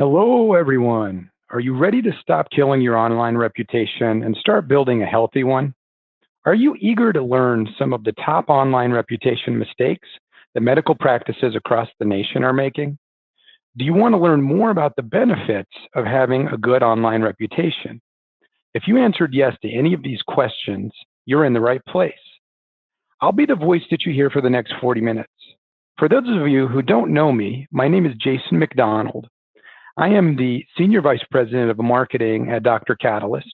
Hello, everyone. Are you ready to stop killing your online reputation and start building a healthy one? Are you eager to learn some of the top online reputation mistakes that medical practices across the nation are making? Do you want to learn more about the benefits of having a good online reputation? If you answered yes to any of these questions, you're in the right place. I'll be the voice that you hear for the next 40 minutes. For those of you who don't know me, my name is Jason McDonald. I am the Senior Vice President of Marketing at DrCatalyst.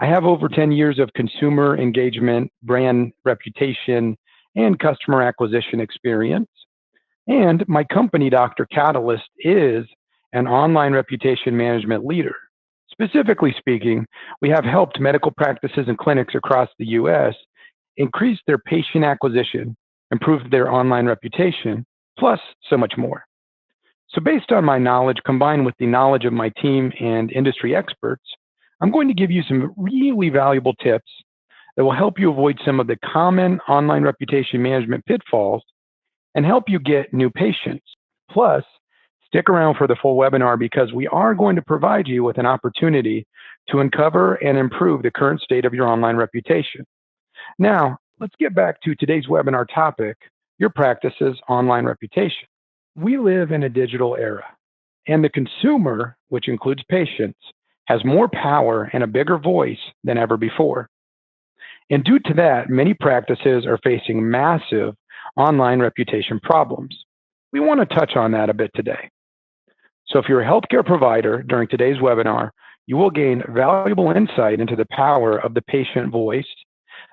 I have over 10 years of consumer engagement, brand reputation, and customer acquisition experience. And my company, DrCatalyst, is an online reputation management leader. Specifically speaking, we have helped medical practices and clinics across the U.S. increase their patient acquisition, improve their online reputation, plus so much more. So based on my knowledge combined with the knowledge of my team and industry experts, I'm going to give you some really valuable tips that will help you avoid some of the common online reputation management pitfalls and help you get new patients. Plus, stick around for the full webinar because we are going to provide you with an opportunity to uncover and improve the current state of your online reputation. Now, let's get back to today's webinar topic, your practice's online reputation. We live in a digital era, and the consumer, which includes patients, has more power and a bigger voice than ever before. And due to that, many practices are facing massive online reputation problems. We want to touch on that a bit today. So if you're a healthcare provider during today's webinar, you will gain valuable insight into the power of the patient voice,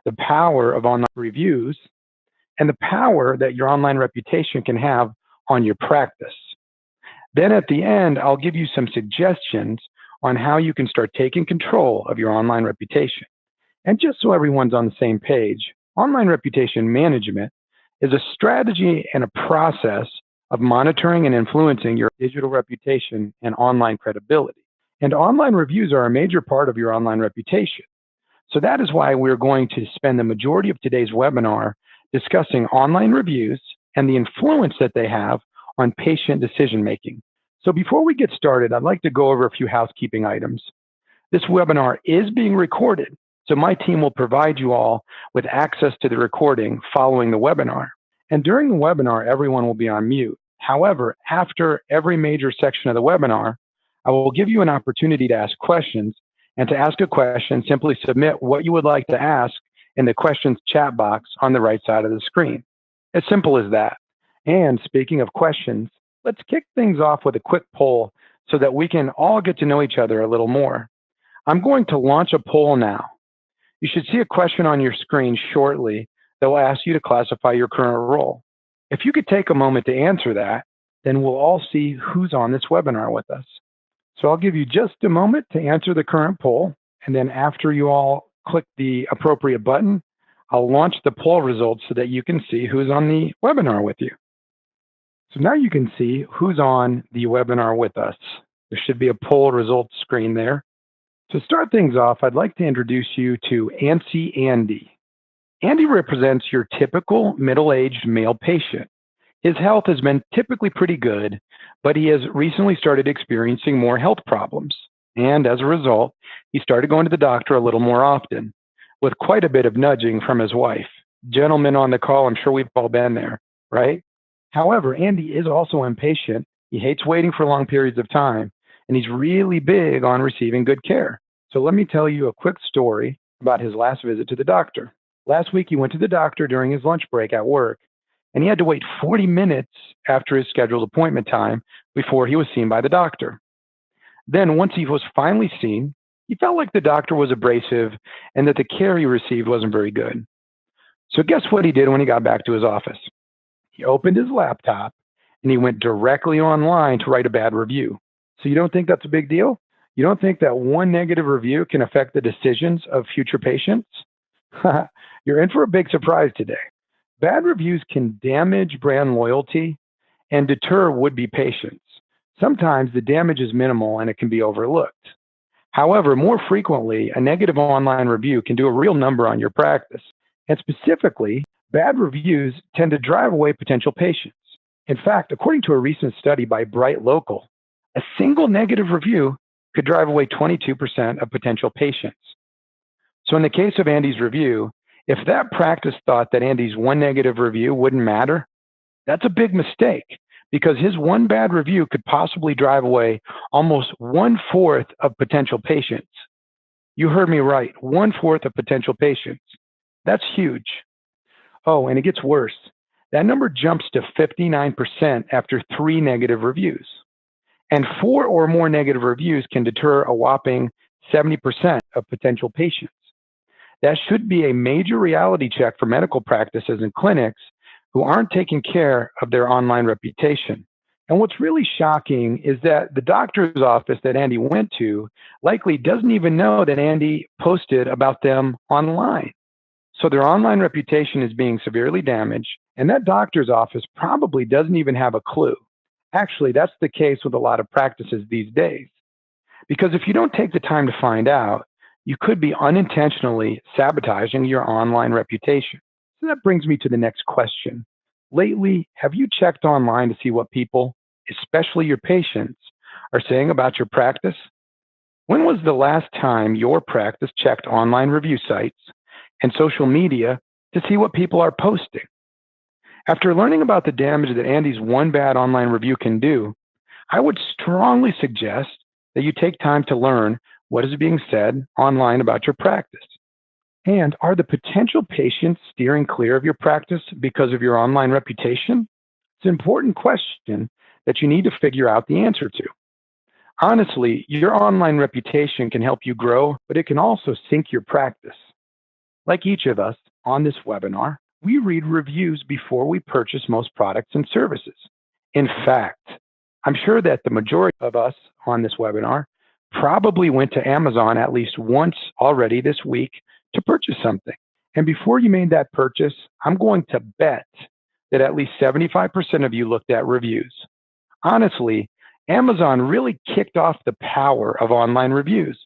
the power of online reviews, and the power that your online reputation can have on your practice. Then at the end, I'll give you some suggestions on how you can start taking control of your online reputation. And just so everyone's on the same page, online reputation management is a strategy and a process of monitoring and influencing your digital reputation and online credibility. And online reviews are a major part of your online reputation. So that is why we're going to spend the majority of today's webinar discussing online reviews and the influence that they have on patient decision-making. So before we get started, I'd like to go over a few housekeeping items. This webinar is being recorded, so my team will provide you all with access to the recording following the webinar. And during the webinar, everyone will be on mute. However, after every major section of the webinar, I will give you an opportunity to ask questions. And to ask a question, simply submit what you would like to ask in the questions chat box on the right side of the screen. As simple as that. And speaking of questions, let's kick things off with a quick poll so that we can all get to know each other a little more. I'm going to launch a poll now. You should see a question on your screen shortly that will ask you to classify your current role. If you could take a moment to answer that, then we'll all see who's on this webinar with us. So I'll give you just a moment to answer the current poll, and then after you all click the appropriate button, I'll launch the poll results so that you can see who's on the webinar with you. So now you can see who's on the webinar with us. There should be a poll results screen there. To start things off, I'd like to introduce you to Andy. Andy represents your typical middle-aged male patient. His health has been typically pretty good, but he has recently started experiencing more health problems. And as a result, he started going to the doctor a little more often, with quite a bit of nudging from his wife. Gentlemen on the call, I'm sure we've all been there, right? However, Andy is also impatient. He hates waiting for long periods of time, and he's really big on receiving good care. So let me tell you a quick story about his last visit to the doctor. Last week, he went to the doctor during his lunch break at work, and he had to wait 40 minutes after his scheduled appointment time before he was seen by the doctor. Then once he was finally seen, he felt like the doctor was abrasive and that the care he received wasn't very good. So guess what he did when he got back to his office? He opened his laptop and he went directly online to write a bad review. So you don't think that's a big deal? You don't think that one negative review can affect the decisions of future patients? You're in for a big surprise today. Bad reviews can damage brand loyalty and deter would-be patients. Sometimes the damage is minimal and it can be overlooked. However, more frequently, a negative online review can do a real number on your practice. And specifically, bad reviews tend to drive away potential patients. In fact, according to a recent study by Bright Local, A single negative review could drive away 22% of potential patients. So in the case of Andy's review, if that practice thought that Andy's one negative review wouldn't matter, that's a big mistake because his one bad review could possibly drive away almost 1/4 of potential patients. You heard me right, 1/4 of potential patients. That's huge. Oh, and it gets worse. That number jumps to 59% after 3 negative reviews. And 4 or more negative reviews can deter a whopping 70% of potential patients. That should be a major reality check for medical practices and clinics who aren't taking care of their online reputation. And what's really shocking is that the doctor's office that Andy went to likely doesn't even know that Andy posted about them online. So their online reputation is being severely damaged, and that doctor's office probably doesn't even have a clue. Actually, that's the case with a lot of practices these days. Because if you don't take the time to find out, you could be unintentionally sabotaging your online reputation. So that brings me to the next question. Lately, have you checked online to see what people, especially your patients, are saying about your practice? When was the last time your practice checked online review sites and social media to see what people are posting? After learning about the damage that Andy's one bad online review can do, I would strongly suggest that you take time to learn what is being said online about your practice. And are the potential patients steering clear of your practice because of your online reputation? It's an important question that you need to figure out the answer to. Honestly, your online reputation can help you grow, but it can also sink your practice. Like each of us on this webinar, we read reviews before we purchase most products and services. In fact, I'm sure that the majority of us on this webinar probably went to Amazon at least once already this week to purchase something. And before you made that purchase, I'm going to bet that at least 75% of you looked at reviews. Honestly, Amazon really kicked off the power of online reviews.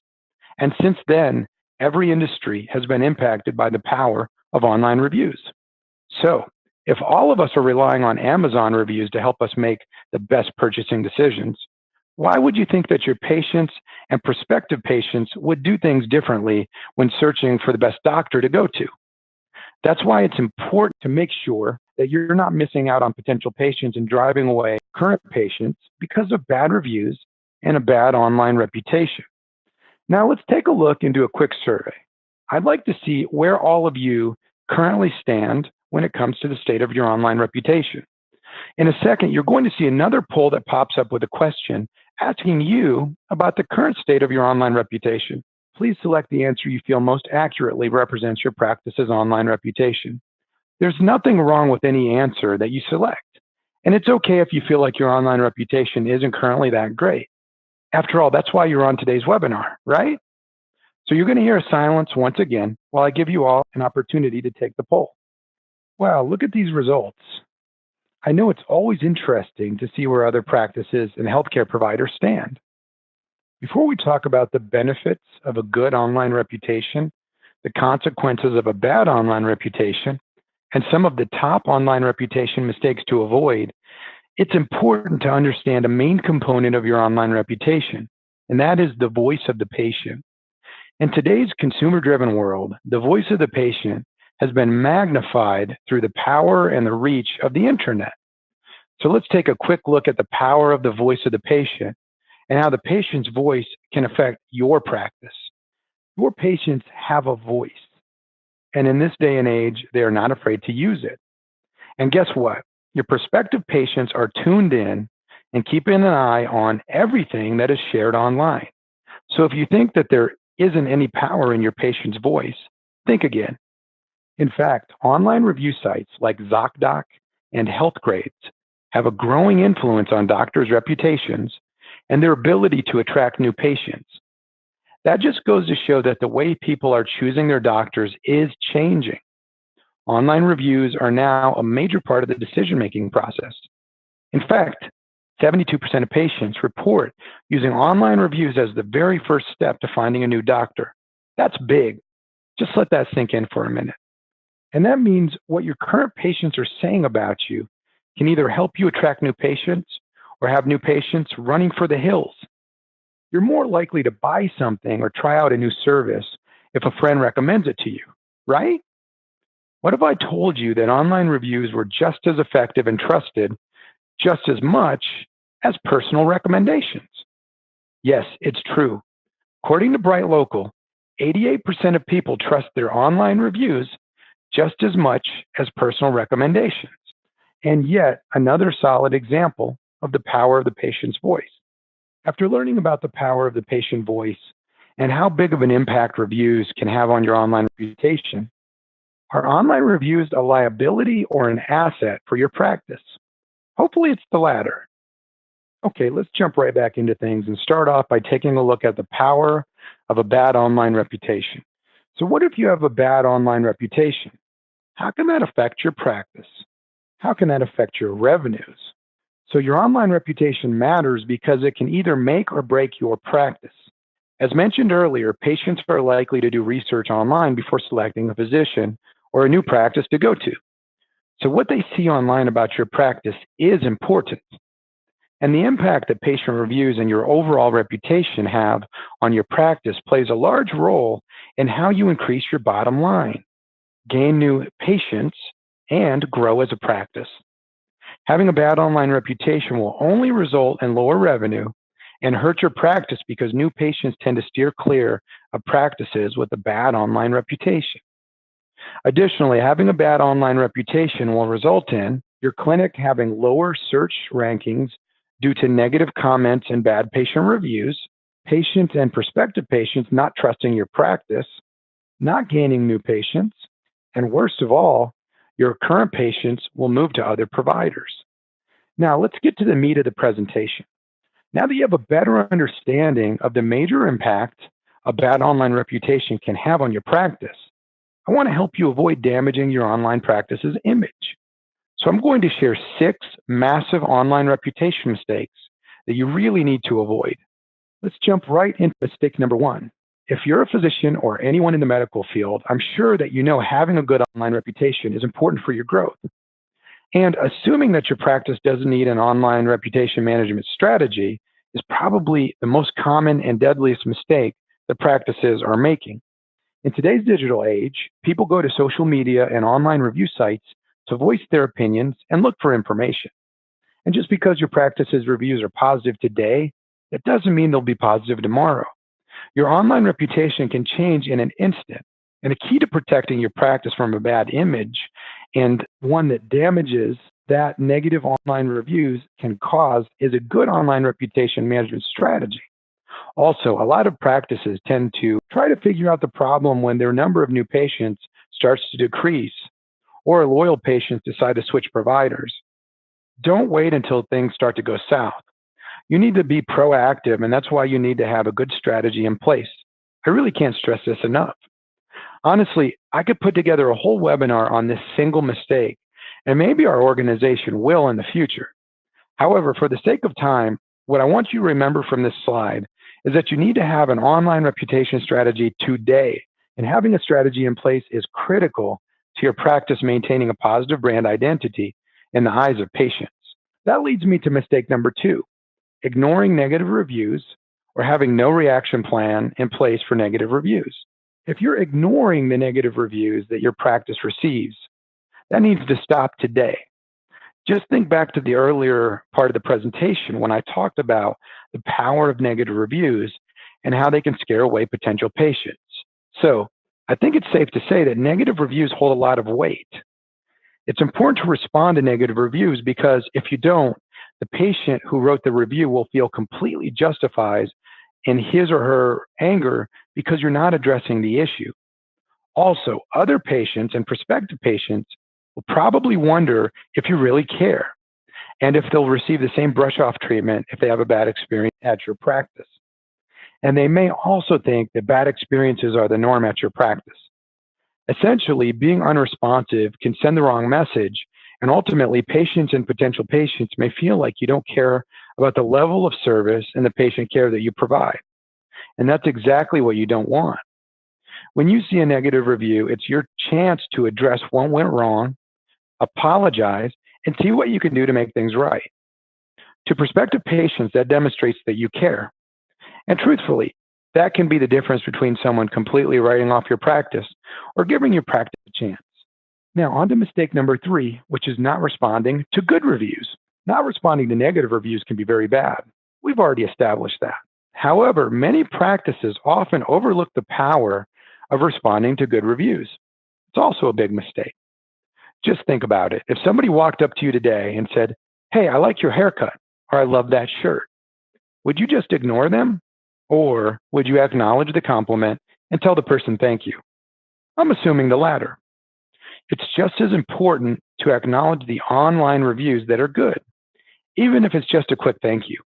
And since then, every industry has been impacted by the power of online reviews. So, if all of us are relying on Amazon reviews to help us make the best purchasing decisions, why would you think that your patients and prospective patients would do things differently when searching for the best doctor to go to? That's why it's important to make sure that you're not missing out on potential patients and driving away current patients because of bad reviews and a bad online reputation. Now let's take a look into a quick survey. I'd like to see where all of you currently stand when it comes to the state of your online reputation. In a second, you're going to see another poll that pops up with a question asking you about the current state of your online reputation. Please select the answer you feel most accurately represents your practice's online reputation. There's nothing wrong with any answer that you select, and it's okay if you feel like your online reputation isn't currently that great. After all, that's why you're on today's webinar, right? So you're going to hear a silence once again while I give you all an opportunity to take the poll. Wow, look at these results. I know it's always interesting to see where other practices and healthcare providers stand. Before we talk about the benefits of a good online reputation, the consequences of a bad online reputation, and some of the top online reputation mistakes to avoid, it's important to understand a main component of your online reputation, and that is the voice of the patient. In today's consumer-driven world, the voice of the patient has been magnified through the power and the reach of the internet. So let's take a quick look at the power of the voice of the patient and how the patient's voice can affect your practice. Your patients have a voice, and in this day and age, they are not afraid to use it. And guess what? Your prospective patients are tuned in and keeping an eye on everything that is shared online. So if you think that there isn't any power in your patient's voice, think again. In fact, online review sites like ZocDoc and HealthGrades have a growing influence on doctors' reputations and their ability to attract new patients. That just goes to show that the way people are choosing their doctors is changing. Online reviews are now a major part of the decision-making process. In fact, 72% of patients report using online reviews as the very first step to finding a new doctor. That's big. Just let that sink in for a minute. And that means what your current patients are saying about you can either help you attract new patients or have new patients running for the hills. You're more likely to buy something or try out a new service if a friend recommends it to you, right? What if I told you that online reviews were just as effective and trusted just as much as personal recommendations? Yes, it's true. According to Bright Local, 88% of people trust their online reviews just as much as personal recommendations. And yet, another solid example of the power of the patient's voice. After learning about the power of the patient voice and how big of an impact reviews can have on your online reputation, are online reviews a liability or an asset for your practice? Hopefully it's the latter. Okay, let's jump right back into things and start off by taking a look at the power of a bad online reputation. So what if you have a bad online reputation? How can that affect your practice? How can that affect your revenues? So your online reputation matters because it can either make or break your practice. As mentioned earlier, patients are likely to do research online before selecting a physician or a new practice to go to. So what they see online about your practice is important. And the impact that patient reviews and your overall reputation have on your practice plays a large role in how you increase your bottom line, gain new patients, and grow as a practice. Having a bad online reputation will only result in lower revenue and hurt your practice because new patients tend to steer clear of practices with a bad online reputation. Additionally, having a bad online reputation will result in your clinic having lower search rankings due to negative comments and bad patient reviews, patients and prospective patients not trusting your practice, not gaining new patients, and worst of all, your current patients will move to other providers. Now, let's get to the meat of the presentation. Now that you have a better understanding of the major impact a bad online reputation can have on your practice, I want to help you avoid damaging your online practice's image. So I'm going to share 6 massive online reputation mistakes that you really need to avoid. Let's jump right into mistake number 1. If you're a physician or anyone in the medical field, I'm sure that you know having a good online reputation is important for your growth. And assuming that your practice doesn't need an online reputation management strategy is probably the most common and deadliest mistake that practices are making. In today's digital age, people go to social media and online review sites to voice their opinions and look for information. And just because your practice's reviews are positive today, that doesn't mean they'll be positive tomorrow. Your online reputation can change in an instant. And a key to protecting your practice from a bad image and one that damages that negative online reviews can cause is a good online reputation management strategy. Also, a lot of practices tend to try to figure out the problem when their number of new patients starts to decrease or loyal patients decide to switch providers. Don't wait until things start to go south. You need to be proactive, and that's why you need to have a good strategy in place. I really can't stress this enough. Honestly, I could put together a whole webinar on this single mistake, and maybe our organization will in the future. However, for the sake of time, what I want you to remember from this slide is that you need to have an online reputation strategy today, and having a strategy in place is critical to your practice maintaining a positive brand identity in the eyes of patients. That leads me to mistake number 2, ignoring negative reviews or having no reaction plan in place for negative reviews. If you're ignoring the negative reviews that your practice receives, that needs to stop today. Just think back to the earlier part of the presentation when I talked about the power of negative reviews and how they can scare away potential patients. So I think it's safe to say that negative reviews hold a lot of weight. It's important to respond to negative reviews because if you don't, the patient who wrote the review will feel completely justified in his or her anger because you're not addressing the issue. Also, other patients and prospective patients will probably wonder if you really care and if they'll receive the same brush-off treatment if they have a bad experience at your practice. And they may also think that bad experiences are the norm at your practice. Essentially, being unresponsive can send the wrong message, and ultimately, patients and potential patients may feel like you don't care about the level of service and the patient care that you provide. And that's exactly what you don't want. When you see a negative review, it's your chance to address what went wrong, apologize, and see what you can do to make things right. To prospective patients, that demonstrates that you care. And truthfully, that can be the difference between someone completely writing off your practice or giving your practice a chance. Now, on to mistake number 3, which is not responding to good reviews. Not responding to negative reviews can be very bad. We've already established that. However, many practices often overlook the power of responding to good reviews. It's also a big mistake. Just think about it. If somebody walked up to you today and said, "Hey, I like your haircut," or "I love that shirt," would you just ignore them? Or would you acknowledge the compliment and tell the person thank you? I'm assuming the latter. It's just as important to acknowledge the online reviews that are good, even if it's just a quick thank you.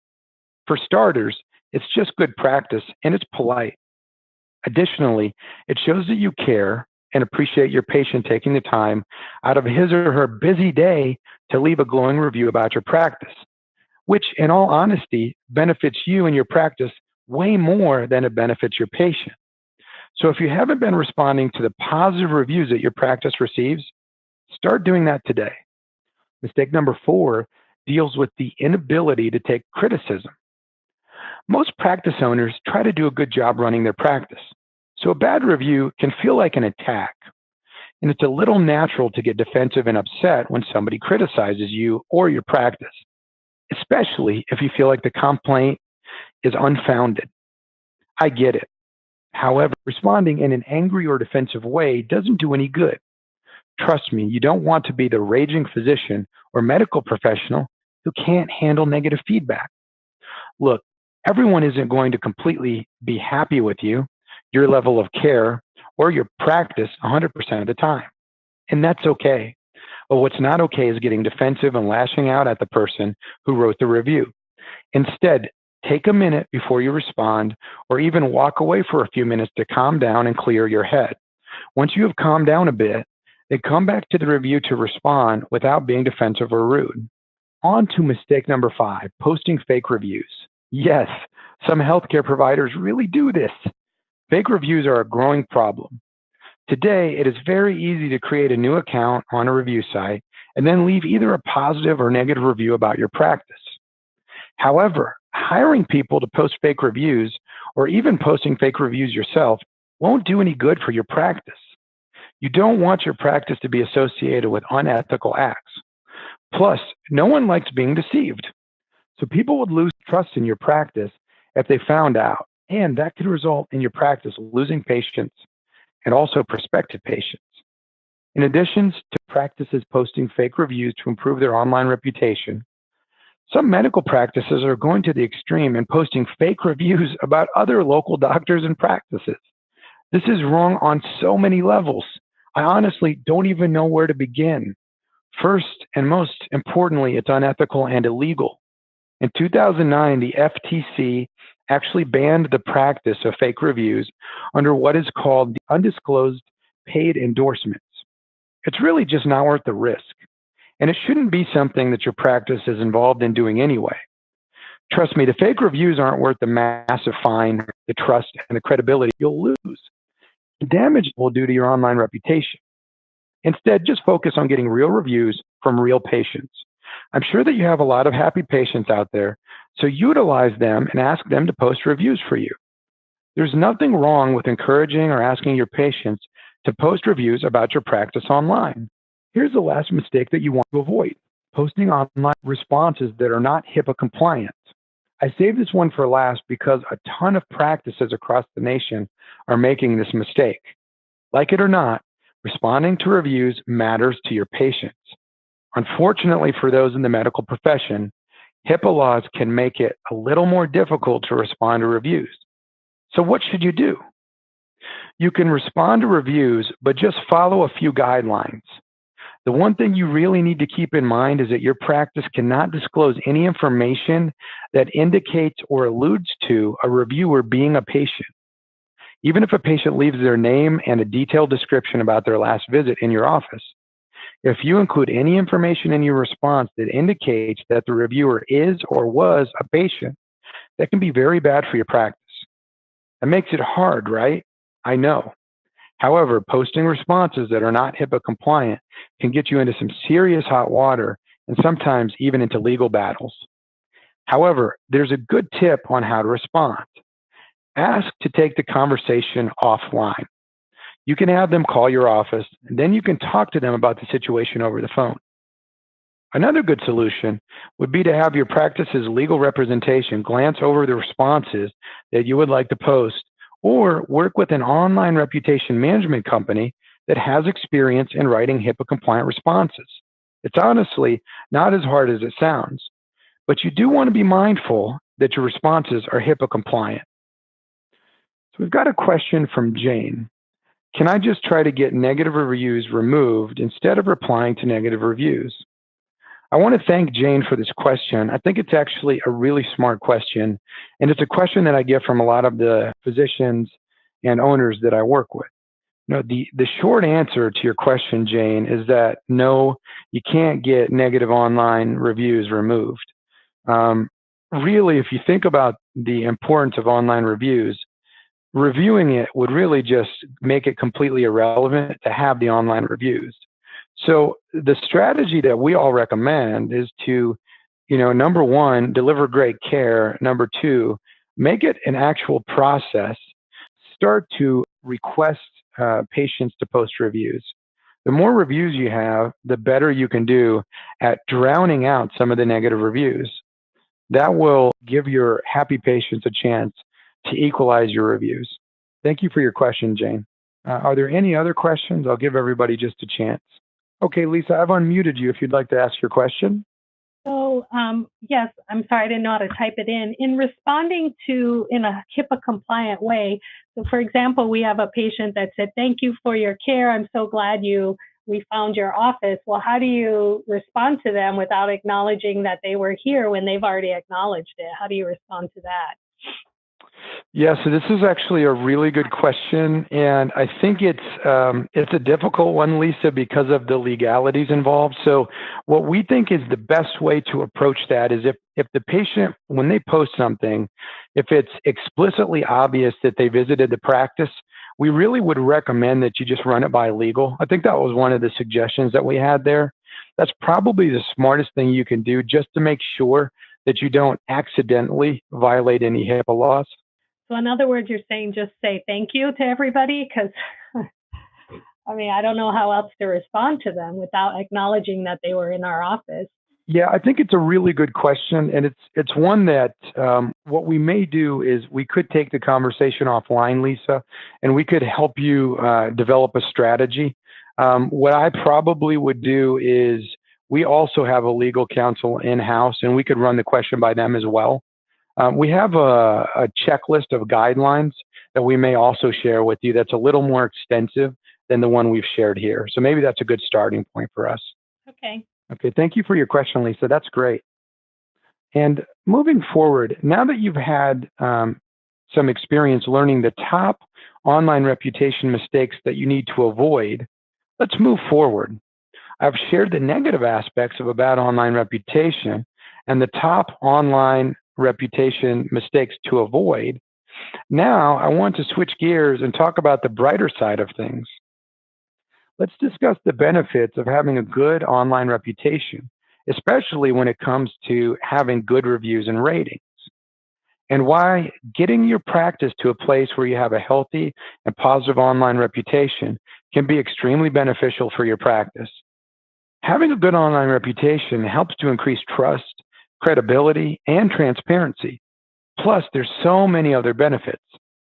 For starters, it's just good practice and it's polite. Additionally, it shows that you care and appreciate your patient taking the time out of his or her busy day to leave a glowing review about your practice, which in all honesty benefits you and your practice way more than it benefits your patient. So if you haven't been responding to the positive reviews that your practice receives, start doing that today. Mistake number 4 deals with the inability to take criticism. Most practice owners try to do a good job running their practice, so a bad review can feel like an attack. And it's a little natural to get defensive and upset when somebody criticizes you or your practice, especially if you feel like the complaint is unfounded. I get it. However, responding in an angry or defensive way doesn't do any good. Trust me, you don't want to be the raging physician or medical professional who can't handle negative feedback. Look, everyone isn't going to completely be happy with you, your level of care, or your practice 100% of the time. And that's okay. But what's not okay is getting defensive and lashing out at the person who wrote the review. Instead, take a minute before you respond, or even walk away for a few minutes to calm down and clear your head. Once you have calmed down a bit, then come back to the review to respond without being defensive or rude. On to mistake number 5, posting fake reviews. Yes, some healthcare providers really do this. Fake reviews are a growing problem. Today, it is very easy to create a new account on a review site and then leave either a positive or negative review about your practice. However, hiring people to post fake reviews or even posting fake reviews yourself won't do any good for your practice. You don't want your practice to be associated with unethical acts. Plus, no one likes being deceived. So people would lose trust in your practice if they found out, and that could result in your practice losing patients and also prospective patients. In addition to practices posting fake reviews to improve their online reputation, some medical practices are going to the extreme and posting fake reviews about other local doctors and practices. This is wrong on so many levels. I honestly don't even know where to begin. First, and most importantly, it's unethical and illegal. In 2009, the FTC actually banned the practice of fake reviews under what is called the undisclosed paid endorsements. It's really just not worth the risk. And it shouldn't be something that your practice is involved in doing anyway. Trust me, the fake reviews aren't worth the massive fine, the trust, and the credibility you'll lose. The damage it will do to your online reputation. Instead, just focus on getting real reviews from real patients. I'm sure that you have a lot of happy patients out there, so utilize them and ask them to post reviews for you. There's nothing wrong with encouraging or asking your patients to post reviews about your practice online. Here's the last mistake that you want to avoid: posting online responses that are not HIPAA compliant. I saved this one for last because a ton of practices across the nation are making this mistake. Like it or not, responding to reviews matters to your patients. Unfortunately for those in the medical profession, HIPAA laws can make it a little more difficult to respond to reviews. So what should you do? You can respond to reviews, but just follow a few guidelines. The one thing you really need to keep in mind is that your practice cannot disclose any information that indicates or alludes to a reviewer being a patient. Even if a patient leaves their name and a detailed description about their last visit in your office, if you include any information in your response that indicates that the reviewer is or was a patient, that can be very bad for your practice. That makes it hard, right? I know. However, posting responses that are not HIPAA compliant can get you into some serious hot water and sometimes even into legal battles. However, there's a good tip on how to respond. Ask to take the conversation offline. You can have them call your office, and then you can talk to them about the situation over the phone. Another good solution would be to have your practice's legal representation glance over the responses that you would like to post, or work with an online reputation management company that has experience in writing HIPAA-compliant responses. It's honestly not as hard as it sounds, but you do want to be mindful that your responses are HIPAA compliant. So we've got a question from Jane. Can I just try to get negative reviews removed instead of replying to negative reviews? I want to thank Jane for this question. I think it's actually a really smart question, and it's a question that I get from a lot of the physicians and owners that I work with. The short answer to your question, Jane, is that no, you can't get negative online reviews removed. Really, if you think about the importance of online reviews, reviewing it would really just make it completely irrelevant to have the online reviews. So the strategy that we all recommend is to, number one, deliver great care. Number two, make it an actual process. Start to request patients to post reviews. The more reviews you have, the better you can do at drowning out some of the negative reviews. That will give your happy patients a chance to equalize your reviews. Thank you for your question, Jane. Are there any other questions? I'll give everybody just a chance. Okay, Lisa, I've unmuted you if you'd like to ask your question. So, yes, I'm sorry, I didn't know how to type it in. In responding to in a HIPAA compliant way, so for example, we have a patient that said, thank you for your care. I'm so glad we found your office. Well, how do you respond to them without acknowledging that they were here when they've already acknowledged it? How do you respond to that? Yeah, so this is actually a really good question, and I think it's a difficult one, Lisa, because of the legalities involved. So what we think is the best way to approach that is if the patient, when they post something, if it's explicitly obvious that they visited the practice, we really would recommend that you just run it by legal. I think that was one of the suggestions that we had there. That's probably the smartest thing you can do just to make sure that you don't accidentally violate any HIPAA laws. So in other words, you're saying just say thank you to everybody? Because, I don't know how else to respond to them without acknowledging that they were in our office. Yeah, I think it's a really good question. And it's one that what we may do is we could take the conversation offline, Lisa, and we could help you develop a strategy. What I probably would do is we also have a legal counsel in-house, and we could run the question by them as well. We have a checklist of guidelines that we may also share with you that's a little more extensive than the one we've shared here. So maybe that's a good starting point for us. Okay. Okay, thank you for your question, Lisa. That's great. And moving forward, now that you've had some experience learning the top online reputation mistakes that you need to avoid, let's move forward. I've shared the negative aspects of a bad online reputation and the top online reputation mistakes to avoid. Now, I want to switch gears and talk about the brighter side of things. Let's discuss the benefits of having a good online reputation, especially when it comes to having good reviews and ratings, and why getting your practice to a place where you have a healthy and positive online reputation can be extremely beneficial for your practice. Having a good online reputation helps to increase trust, credibility, and transparency. Plus, there's so many other benefits.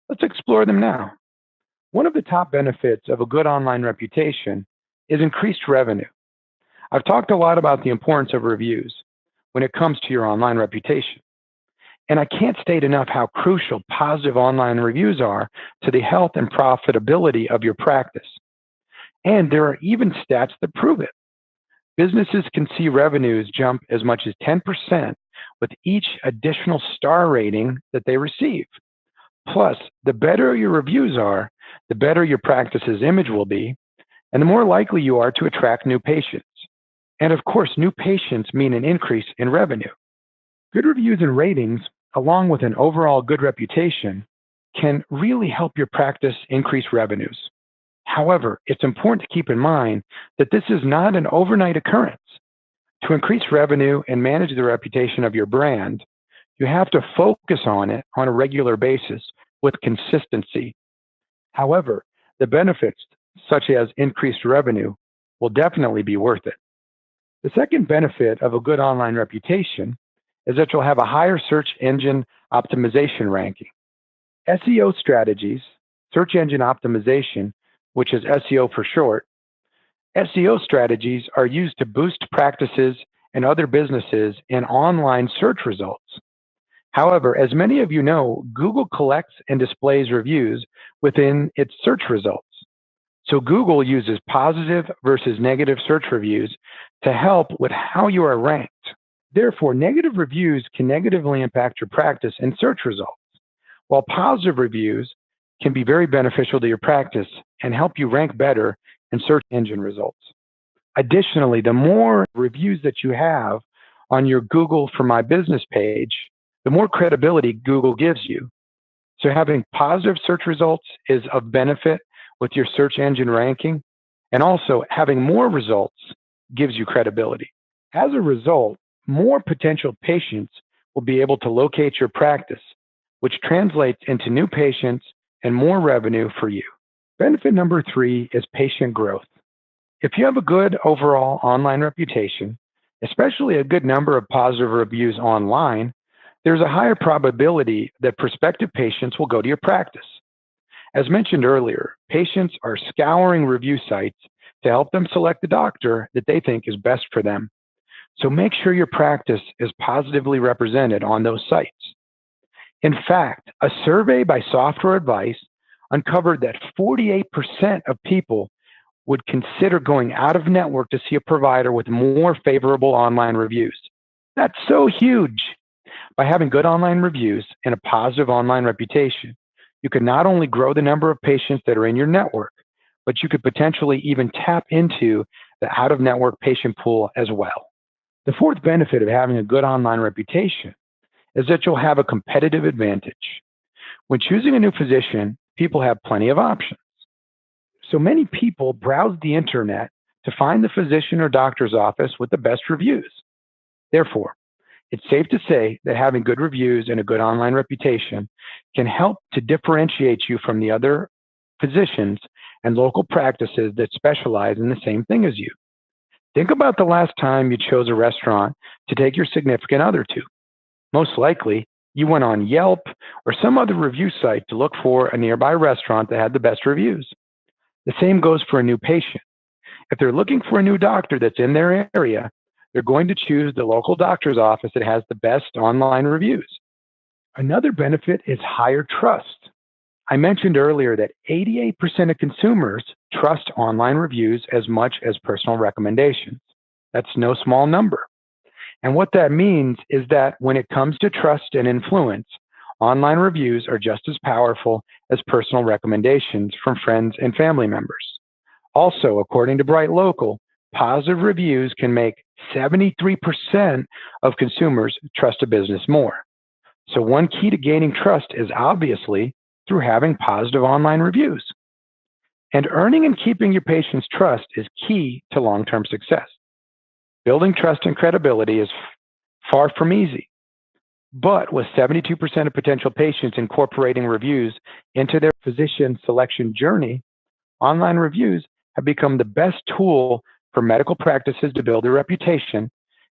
Let's explore them now. One of the top benefits of a good online reputation is increased revenue. I've talked a lot about the importance of reviews when it comes to your online reputation. And I can't state enough how crucial positive online reviews are to the health and profitability of your practice. And there are even stats that prove it. Businesses can see revenues jump as much as 10% with each additional star rating that they receive. Plus, the better your reviews are, the better your practice's image will be, and the more likely you are to attract new patients. And of course, new patients mean an increase in revenue. Good reviews and ratings, along with an overall good reputation, can really help your practice increase revenues. However, it's important to keep in mind that this is not an overnight occurrence. To increase revenue and manage the reputation of your brand, You have to focus on it on a regular basis with consistency. However, the benefits, such as increased revenue, will definitely be worth it. The second benefit of a good online reputation is that you'll have a higher search engine optimization ranking. SEO strategies, search engine optimization, which is SEO for short, SEO strategies are used to boost practices and other businesses in online search results. However, as many of you know, Google collects and displays reviews within its search results. So Google uses positive versus negative search reviews to help with how you are ranked. Therefore, negative reviews can negatively impact your practice and search results, while positive reviews can be very beneficial to your practice and help you rank better in search engine results. Additionally, the more reviews that you have on your Google for My Business page, the more credibility Google gives you. So having positive search results is of benefit with your search engine ranking, and also having more results gives you credibility. As a result, more potential patients will be able to locate your practice, which translates into new patients and more revenue for you. Benefit number 3 is patient growth. If you have a good overall online reputation, especially a good number of positive reviews online, there's a higher probability that prospective patients will go to your practice. As mentioned earlier, patients are scouring review sites to help them select the doctor that they think is best for them. So make sure your practice is positively represented on those sites. In fact, a survey by Software Advice uncovered that 48% of people would consider going out of network to see a provider with more favorable online reviews. That's so huge. By having good online reviews and a positive online reputation, you can not only grow the number of patients that are in your network, but you could potentially even tap into the out-of-network patient pool as well. The fourth benefit of having a good online reputation is that you'll have a competitive advantage. When choosing a new physician, people have plenty of options. So many people browse the internet to find the physician or doctor's office with the best reviews. Therefore, it's safe to say that having good reviews and a good online reputation can help to differentiate you from the other physicians and local practices that specialize in the same thing as you. Think about the last time you chose a restaurant to take your significant other to. Most likely, you went on Yelp or some other review site to look for a nearby restaurant that had the best reviews. The same goes for a new patient. If they're looking for a new doctor that's in their area, they're going to choose the local doctor's office that has the best online reviews. Another benefit is higher trust. I mentioned earlier that 88% of consumers trust online reviews as much as personal recommendations. That's no small number. And what that means is that when it comes to trust and influence, online reviews are just as powerful as personal recommendations from friends and family members. Also, according to Bright Local, positive reviews can make 73% of consumers trust a business more. So one key to gaining trust is obviously through having positive online reviews. And earning and keeping your patients' trust is key to long-term success. Building trust and credibility is far from easy. But with 72% of potential patients incorporating reviews into their physician selection journey, online reviews have become the best tool for medical practices to build a reputation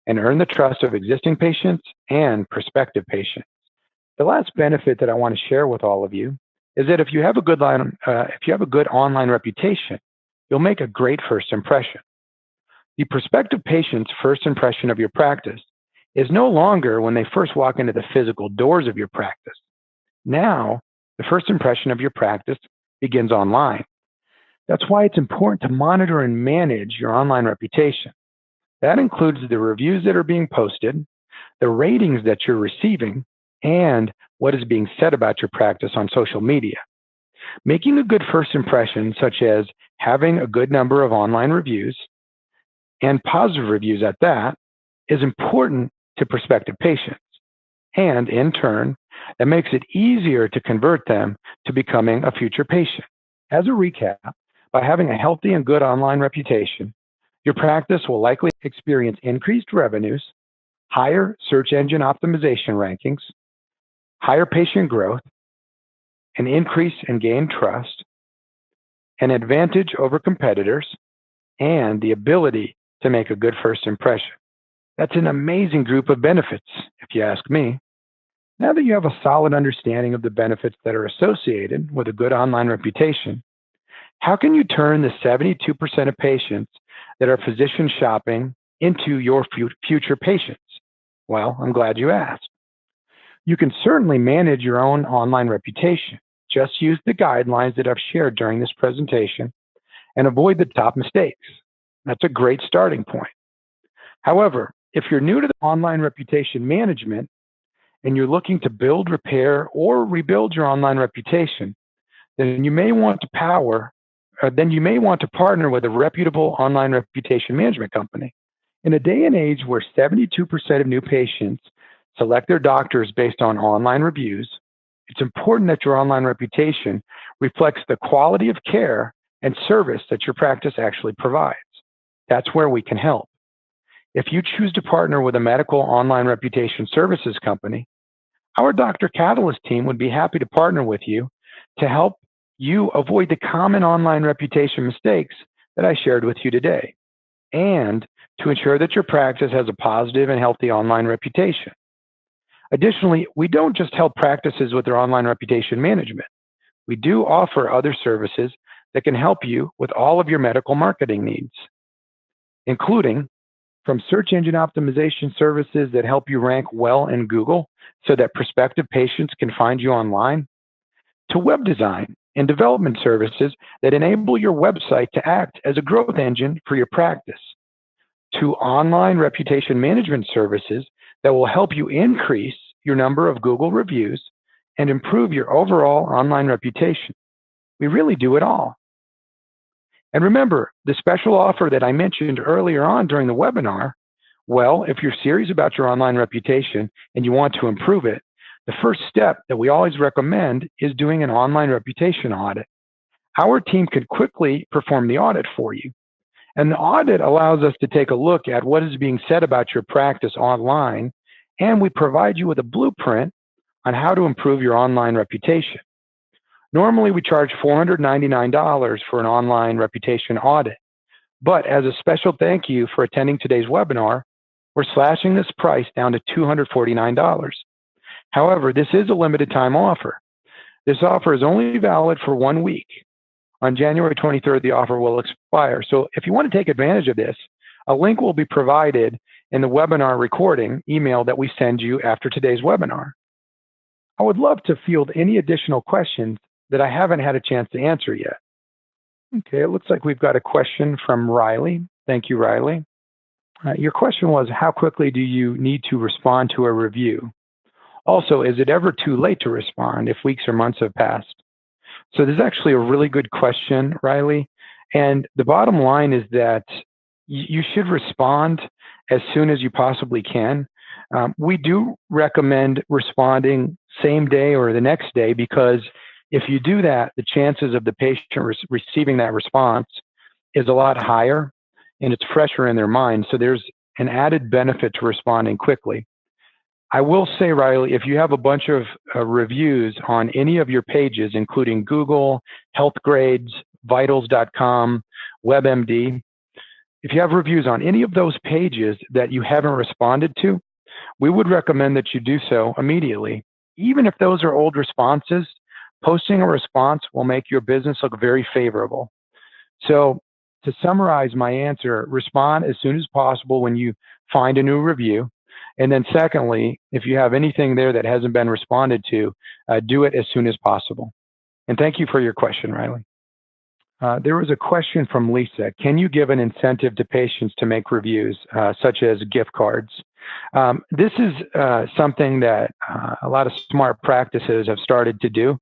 and earn the trust of existing patients and prospective patients. The last benefit that I want to share with all of you is that if you have a good online reputation, you'll make a great first impression. The prospective patient's first impression of your practice is no longer when they first walk into the physical doors of your practice. Now, the first impression of your practice begins online. That's why it's important to monitor and manage your online reputation. That includes the reviews that are being posted, the ratings that you're receiving, and what is being said about your practice on social media. Making a good first impression, such as having a good number of online reviews and positive reviews at that, is important to prospective patients. And in turn, that makes it easier to convert them to becoming a future patient. As a recap, by having a healthy and good online reputation, your practice will likely experience increased revenues, higher search engine optimization rankings, higher patient growth, an increase in gained trust, an advantage over competitors, and the ability to make a good first impression. That's an amazing group of benefits, if you ask me. Now that you have a solid understanding of the benefits that are associated with a good online reputation, how can you turn the 72% of patients that are physician shopping into your future patients? Well, I'm glad you asked. You can certainly manage your own online reputation. Just use the guidelines that I've shared during this presentation and avoid the top mistakes. That's a great starting point. However, if you're new to the online reputation management and you're looking to build, repair, or rebuild your online reputation, then you may want to partner with a reputable online reputation management company. In a day and age where 72% of new patients select their doctors based on online reviews, it's important that your online reputation reflects the quality of care and service that your practice actually provides. That's where we can help. If you choose to partner with a medical online reputation services company, our DrCatalyst team would be happy to partner with you to help you avoid the common online reputation mistakes that I shared with you today, and to ensure that your practice has a positive and healthy online reputation. Additionally, we don't just help practices with their online reputation management. We do offer other services that can help you with all of your medical marketing needs, including from search engine optimization services that help you rank well in Google so that prospective patients can find you online, to web design and development services that enable your website to act as a growth engine for your practice, to online reputation management services that will help you increase your number of Google reviews and improve your overall online reputation. We really do it all. And remember, the special offer that I mentioned earlier on during the webinar, well, if you're serious about your online reputation and you want to improve it, the first step that we always recommend is doing an online reputation audit. Our team can quickly perform the audit for you. And the audit allows us to take a look at what is being said about your practice online, and we provide you with a blueprint on how to improve your online reputation. Normally, we charge $499 for an online reputation audit, but as a special thank you for attending today's webinar, we're slashing this price down to $249. However, this is a limited time offer. This offer is only valid for 1 week. On January 23rd, the offer will expire. So if you want to take advantage of this, a link will be provided in the webinar recording email that we send you after today's webinar. I would love to field any additional questions that I haven't had a chance to answer yet. Okay, it looks like we've got a question from Riley. Thank you, Riley. Your question was, how quickly do you need to respond to a review? Also, is it ever too late to respond if weeks or months have passed? So this is actually a really good question, Riley. And the bottom line is that you should respond as soon as you possibly can. We do recommend responding same day or the next day, because if you do that, the chances of the patient receiving that response is a lot higher and it's fresher in their mind. So there's an added benefit to responding quickly. I will say, Riley, if you have a bunch of reviews on any of your pages, including Google, HealthGrades, Vitals.com, WebMD, if you have reviews on any of those pages that you haven't responded to, we would recommend that you do so immediately. Even if those are old responses, posting a response will make your business look very favorable. So to summarize my answer, respond as soon as possible when you find a new review. And then secondly, if you have anything there that hasn't been responded to, do it as soon as possible. And thank you for your question, Riley. There was a question from Lisa. Can you give an incentive to patients to make reviews, such as gift cards? This is something that a lot of smart practices have started to do.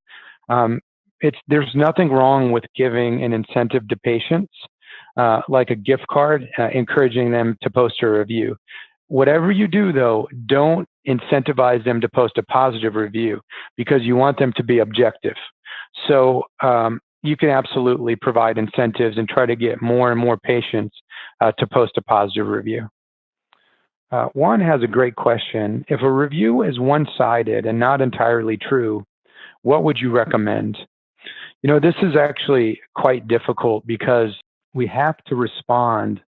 There's nothing wrong with giving an incentive to patients, like a gift card, encouraging them to post a review. Whatever you do, though, don't incentivize them to post a positive review, because you want them to be objective. So you can absolutely provide incentives and try to get more and more patients to post a positive review. Juan has a great question. If a review is one-sided and not entirely true, what would you recommend? This is actually quite difficult because we have to respond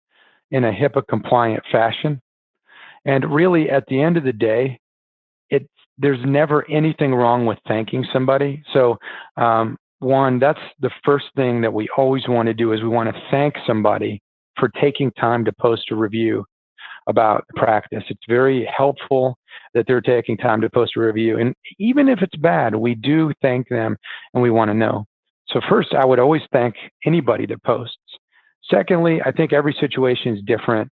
in a HIPAA-compliant fashion. And really, at the end of the day, there's never anything wrong with thanking somebody. So, one, that's the first thing that we always want to do is we want to thank somebody for taking time to post a review about the practice. It's very helpful that they're taking time to post a review. And even if it's bad, we do thank them and we want to know. So first, I would always thank anybody that posts. Secondly, I think every situation is different.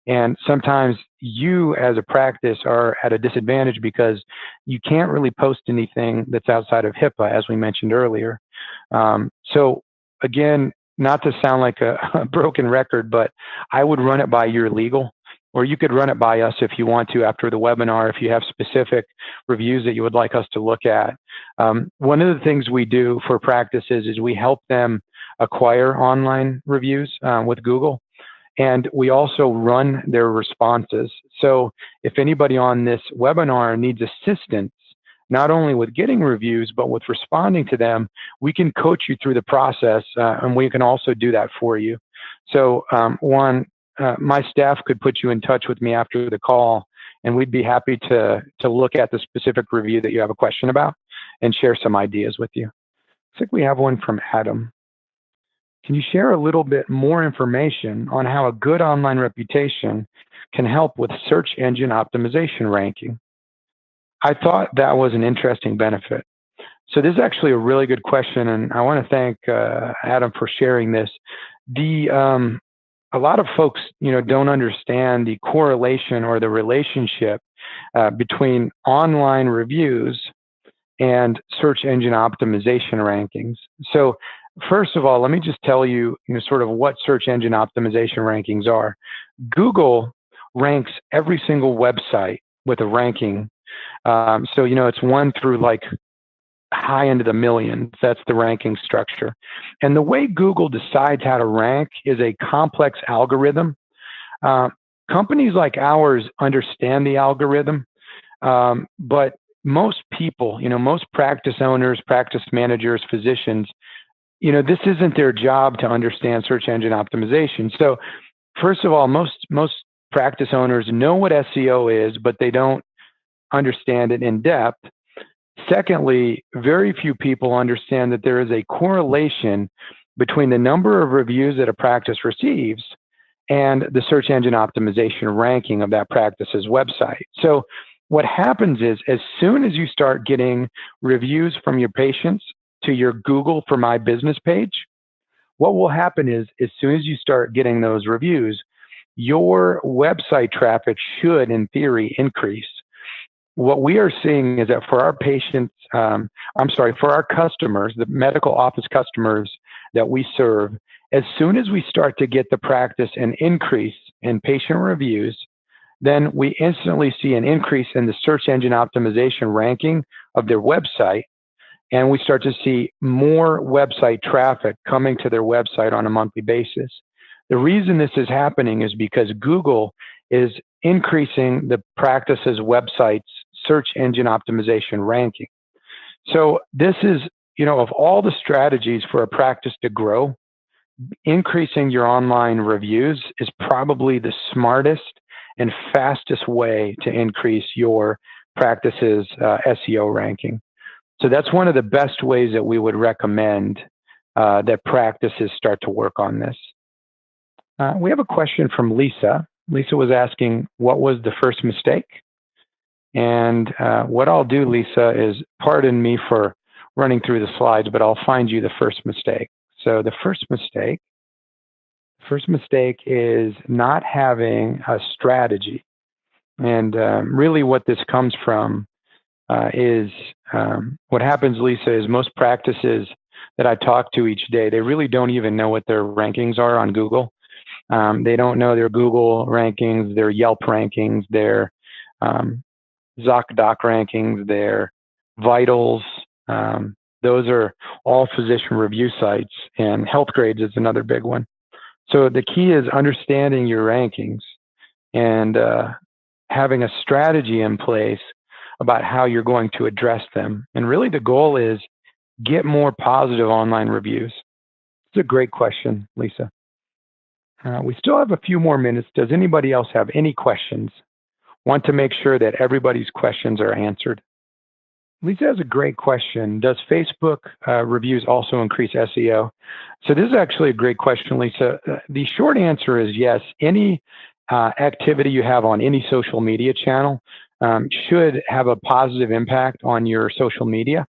And sometimes you as a practice are at a disadvantage because you can't really post anything that's outside of HIPAA, as we mentioned earlier. So again, not to sound like a broken record, but I would run it by your legal, or you could run it by us if you want to after the webinar, if you have specific reviews that you would like us to look at. One of the things we do for practices is we help them acquire online reviews with Google. And we also run their responses. So if anybody on this webinar needs assistance, not only with getting reviews, but with responding to them, we can coach you through the process, and we can also do that for you. So Juan, my staff could put you in touch with me after the call, and we'd be happy to look at the specific review that you have a question about and share some ideas with you. I think we have one from Adam. Can you share a little bit more information on how a good online reputation can help with search engine optimization ranking? I thought that was an interesting benefit. So this is actually a really good question, and I want to thank Adam for sharing this. A lot of folks, don't understand the correlation or the relationship between online reviews and search engine optimization rankings. So first of all, let me just tell you, sort of what search engine optimization rankings are. Google ranks every single website with a ranking. So, it's 1 through like high into the millions. That's the ranking structure. And the way Google decides how to rank is a complex algorithm. Companies like ours understand the algorithm, but most people, most practice owners, practice managers, physicians, this isn't their job to understand search engine optimization. So first of all, most practice owners know what SEO is, but they don't understand it in depth. Secondly, very few people understand that there is a correlation between the number of reviews that a practice receives and the search engine optimization ranking of that practice's website. So what happens is, as soon as you start getting reviews from your patients to your Google for My Business page, what will happen is, as soon as you start getting those reviews, your website traffic should, in theory, increase. What we are seeing is that for our patients, for our customers, the medical office customers that we serve, as soon as we start to get the practice an increase in patient reviews, then we instantly see an increase in the search engine optimization ranking of their website. And we start to see more website traffic coming to their website on a monthly basis. The reason this is happening is because Google is increasing the practice's website's search engine optimization ranking. So this is, of all the strategies for a practice to grow, increasing your online reviews is probably the smartest and fastest way to increase your practice's SEO ranking. So that's one of the best ways that we would recommend that practices start to work on this. We have a question from Lisa. Lisa was asking, what was the first mistake? And what I'll do, Lisa, is pardon me for running through the slides, but I'll find you the first mistake. So the first mistake is not having a strategy. And really what this comes from is what happens, Lisa, is most practices that I talk to each day, they really don't even know what their rankings are on Google. They don't know their Google rankings, their Yelp rankings, their ZocDoc rankings, their Vitals. Those are all physician review sites, and HealthGrades is another big one. So the key is understanding your rankings. And having a strategy in place about how you're going to address them. And really the goal is get more positive online reviews. It's a great question, Lisa. We still have a few more minutes. Does anybody else have any questions? Want to make sure that everybody's questions are answered. Lisa has a great question. Does Facebook reviews also increase SEO? So this is actually a great question, Lisa. The short answer is yes. Any activity you have on any social media channel should have a positive impact on your social media.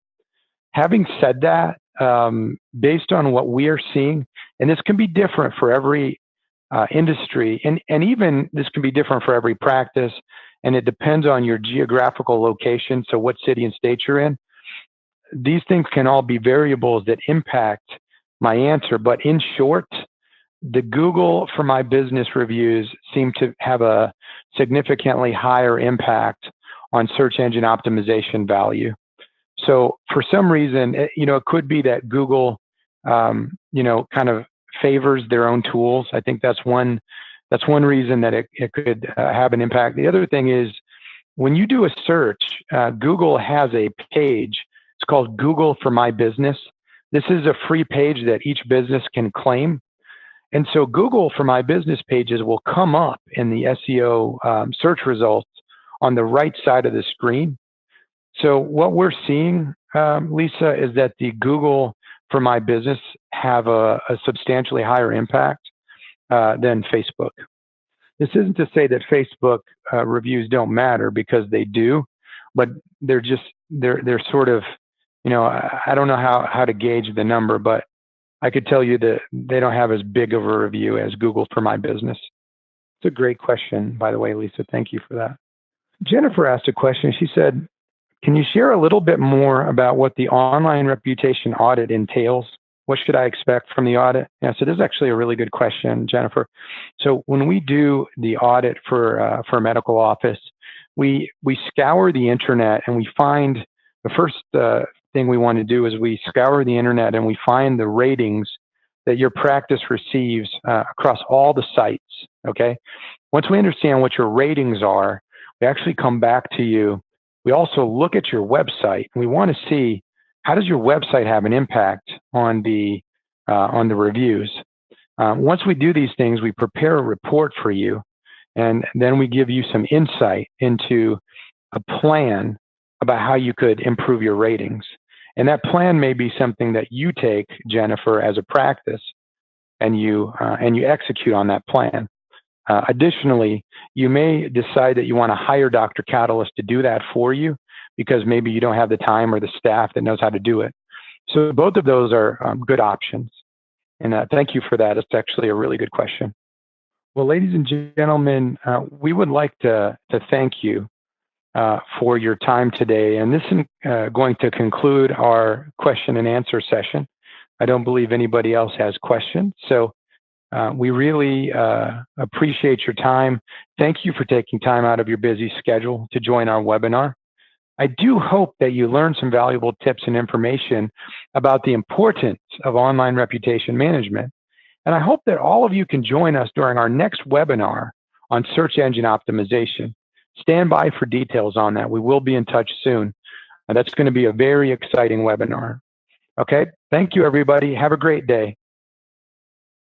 Having said that, based on what we are seeing, and this can be different for every industry, and even this can be different for every practice, and it depends on your geographical location, so what city and state you're in. These things can all be variables that impact my answer, but in short, the Google for My Business reviews seem to have a significantly higher impact on search engine optimization value. So for some reason, it could be that Google, kind of favors their own tools. I think that's one reason that it could have an impact. The other thing is when you do a search, Google has a page. It's called Google for My Business. This is a free page that each business can claim. And so Google for My Business pages will come up in the SEO search results on the right side of the screen. So what we're seeing, Lisa, is that the Google for My Business have a substantially higher impact than Facebook. This isn't to say that Facebook reviews don't matter, because they do, but they're sort of, I don't know how to gauge the number, but I could tell you that they don't have as big of a review as Google for My Business. It's a great question, by the way, Lisa. Thank you for that. Jennifer asked a question. She said, can you share a little bit more about what the online reputation audit entails? What should I expect from the audit? Yeah, so this is actually a really good question, Jennifer. So when we do the audit for a medical office, we scour the internet, and we find the first thing we want to do is we scour the internet and we find the ratings that your practice receives across all the sites, okay? Once we understand what your ratings are, we actually come back to you. We also look at your website, and we want to see, how does your website have an impact on the reviews? Once we do these things, we prepare a report for you, and then we give you some insight into a plan about how you could improve your ratings. And that plan may be something that you take, Jennifer, as a practice, and you execute on that plan. Additionally, you may decide that you want to hire DrCatalyst to do that for you, because maybe you don't have the time or the staff that knows how to do it. So both of those are good options. And thank you for that. It's actually a really good question. Well, ladies and gentlemen, we would like to thank you for your time today. And this is going to conclude our question and answer session. I don't believe anybody else has questions. So we really appreciate your time. Thank you for taking time out of your busy schedule to join our webinar. I do hope that you learned some valuable tips and information about the importance of online reputation management. And I hope that all of you can join us during our next webinar on search engine optimization. Stand by for details on that. We will be in touch soon. That's going to be a very exciting webinar. Okay, thank you, everybody. Have a great day.